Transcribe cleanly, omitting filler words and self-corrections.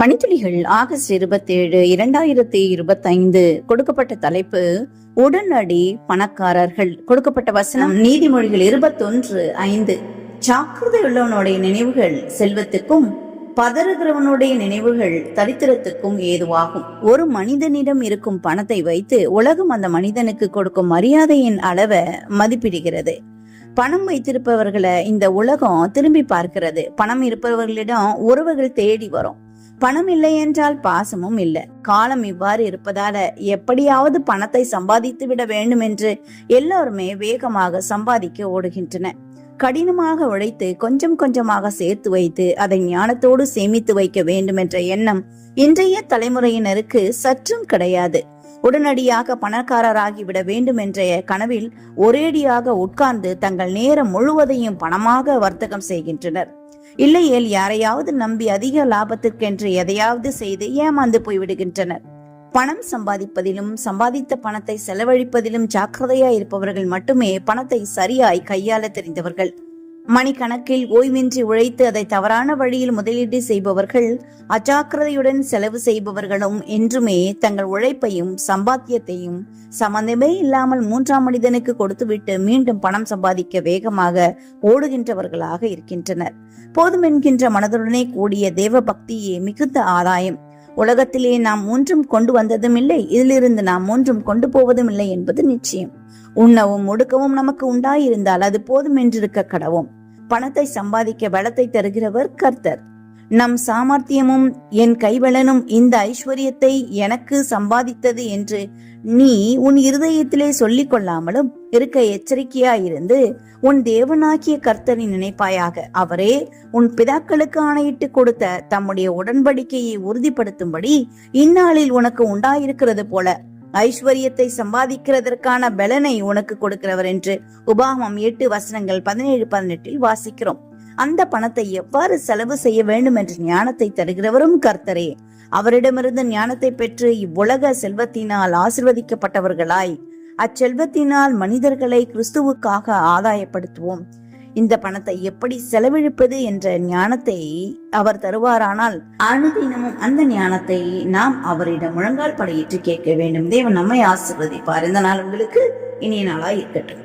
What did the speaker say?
பணித்துளிகள் August 27, 2025. கொடுக்கப்பட்ட தலைப்பு உடனடி பணக்காரர்கள். கொடுக்கப்பட்ட வசனம் நீதிமொழிகள் 21:5. ஜாக்கிரதையுள்ளவனுடைய நினைவுகள் செல்வத்துக்கும் பதறுகிறவனுடைய நினைவுகள் தரித்திரத்துக்கும் ஏதுவாகும். ஒரு மனிதனிடம் இருக்கும் பணத்தை வைத்து உலகம் அந்த மனிதனுக்கு கொடுக்கும் மரியாதையின் அளவை மதிப்பிடுகிறது. பணம் வைத்திருப்பவர்களை இந்த உலகம் திரும்பி பார்க்கிறது. பணம் இருப்பவர்களிடம் உறவுகள் தேடி வரும். பணம் இல்லை என்றால் பாசமும் இல்லை. காலம் இவ்வாறு இருப்பதால எப்படியாவது பணத்தை சம்பாதித்து விட வேண்டும் என்று எல்லோருமே வேகமாக சம்பாதிக்க ஓடுகின்றன. கடினமாக உழைத்து கொஞ்சம் கொஞ்சமாக சேர்த்து வைத்து அதை ஞானத்தோடு சேமித்து வைக்க வேண்டும் என்ற எண்ணம் இன்றைய தலைமுறையினருக்கு சற்றும் கிடையாது. உடனடியாக பணக்காரராகிவிட வேண்டும் என்ற கனவில் ஒரேடியாக உட்கார்ந்து தங்கள் நேரம் முழுவதையும் பணமாக வர்த்தகம் செய்கின்றனர். இல்லையேல் யாரையாவது நம்பி அதிக லாபத்திற்கென்று எதையாவது செய்து ஏமாந்து போய்விடுகின்றனர். பணம் சம்பாதிப்பதிலும் சம்பாதித்த பணத்தை செலவழிப்பதிலும் ஜாக்கிரதையா இருப்பவர்கள் மட்டுமே பணத்தை சரியாய் கையாள தெரிந்தவர்கள். மணிக்கணக்கில் ஓய்வின்றி உழைத்து அதை தவறான வழியில் முதலீடு செய்பவர்கள், அஜாக்கிரதையுடன் செலவு செய்பவர்களும் என்றுமே தங்கள் உழைப்பையும் சம்பாத்தியத்தையும் சம்பந்தமே இல்லாமல் மூன்றாம் மனிதனுக்கு கொடுத்துவிட்டு மீண்டும் பணம் சம்பாதிக்க வேகமாக ஓடுகின்றவர்களாக இருக்கின்றனர். போதும் என்கின்ற மனதுடனே கூடிய தேவ பக்தியே மிகுந்த ஆதாயம். உலகத்திலே நாம் ஒன்றும் கொண்டு வந்ததும் இல்லை, இதிலிருந்து நாம் ஒன்றும் கொண்டு போவதும் இல்லை என்பது நிச்சயம். உண்ணவும் ஒடுக்கவும் நமக்கு உண்டாயிருந்தால் அது போதும் என்றிருக்க கடவோம். பணத்தை சம்பாதிக்க பலத்தை தருகிறவர் கர்த்தர். நம் சாமர்த்தியமும் என் கைவலனும் இந்த ஐஸ்வர்யத்தை எனக்கு சம்பாதித்தது என்று நீ உன் இருதயத்திலே சொல்லிக் கொள்ளாமலும் இருக்க எச்சரிக்கையாயிருந்து உன் தேவனாகிய கர்த்தரை நினைப்பாயாக. அவரே உன் பிதாக்களுக்கு ஆணையிட்டு கொடுத்த தம்முடைய உடன்படிக்கையை உறுதிப்படுத்தும்படி இந்நாளில் உனக்கு உண்டாயிருக்கிறது போல ஐஸ்வர்யத்தை சம்பாதிக்கிறதற்கான பலனை உனக்கு கொடுக்கிறவர் என்று உபாகமம் 8:17-18 வாசிக்கிறோம். அந்த பணத்தை எவ்வாறு செலவு செய்ய வேண்டும் என்ற ஞானத்தை தருகிறவரும் கர்த்தரே. அவரிடமிருந்து ஞானத்தை பெற்று இவ்வுலக செல்வத்தினால் ஆசிர்வதிக்கப்பட்டவர்களாய் அச்செல்வத்தினால் மனிதர்களை கிறிஸ்துவுக்காக ஆதாயப்படுத்துவோம். இந்த பணத்தை எப்படி செலவழிப்பது என்ற ஞானத்தை அவர் தருவாரானால் அனுதினமும் அந்த ஞானத்தை நாம் அவரிடம் முழங்கால் படையிட்டு கேட்க வேண்டும். தேவன் நம்மை ஆசீர்வதிப்பார். இந்த நாள் உங்களுக்கு இனிய நாளாய் இருக்கட்டும்.